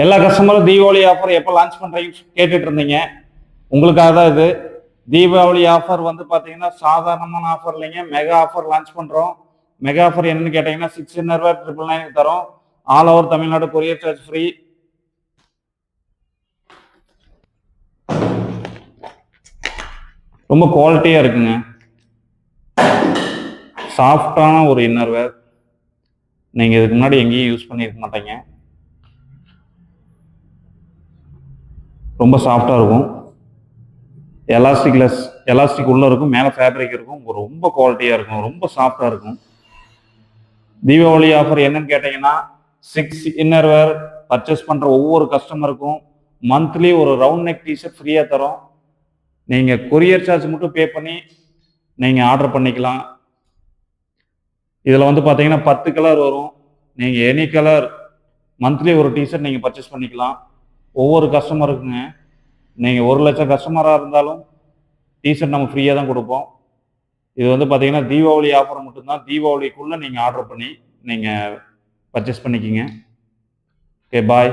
எல்லா கஸ்டமரும் தீபாவளி ஆஃபர் எப்போ லான்ச் பண்ணுறீங்கன்னு கேட்டுட்டு இருந்தீங்க. உங்களுக்காக தான் இது. தீபாவளி ஆஃபர் வந்து பார்த்தீங்கன்னா சாதாரணமான ஆஃபர் இல்லைங்க, மெகா ஆஃபர் லான்ச் பண்ணுறோம். மெகா ஆஃபர் என்னன்னு கேட்டிங்கன்னா 6 இன்னர்வேர் 999 தரோம். All over Tamil Nadu courier charge free. ரொம்ப குவாலிட்டியாக இருக்குங்க. சாஃப்டான ஒரு இன்னர்வேர். நீங்கள் இதுக்கு முன்னாடி எங்கேயும் யூஸ் பண்ணியிருக்க மாட்டீங்க. ரொம்ப சாஃப்டாக இருக்கும். எலாஸ்டிக் உள்ளே இருக்கும், மேலே ஃபேப்ரிக் இருக்கும். ரொம்ப குவாலிட்டியாக இருக்கும், ரொம்ப சாஃப்டாக இருக்கும். தீபாவளி ஆஃபர் என்னன்னு கேட்டிங்கன்னா 6 இன்னர்வேர் பர்ச்சேஸ் பண்ணுற ஒவ்வொரு கஸ்டமருக்கும் மந்த்லி ஒரு ரவுண்ட் நெக் டிஷர்ட் ஃப்ரீயாக தரோம். நீங்கள் கொரியர் சார்ஜ் மட்டும் பே பண்ணி நீங்கள் ஆர்டர் பண்ணிக்கலாம். இதில் வந்து பார்த்தீங்கன்னா 10 கலர் வரும். நீங்கள் எனி கலர் மந்த்லி ஒரு டிஷர்ட் நீங்கள் பர்ச்சேஸ் பண்ணிக்கலாம். ஒவ்வொரு கஸ்டமருக்குங்க. நீங்கள் 1 லட்சம் கஸ்டமராக இருந்தாலும் டிஷர்ட் நம்ம ஃப்ரீயாக தான் கொடுப்போம். இது வந்து பார்த்தீங்கன்னா தீபாவளி ஆஃபர் மட்டும்தான். தீபாவளிக்குள்ளே நீங்கள் ஆர்டர் பண்ணி நீங்கள் பர்ச்சேஸ் பண்ணிக்கிங்க. ஓகே, பாய்.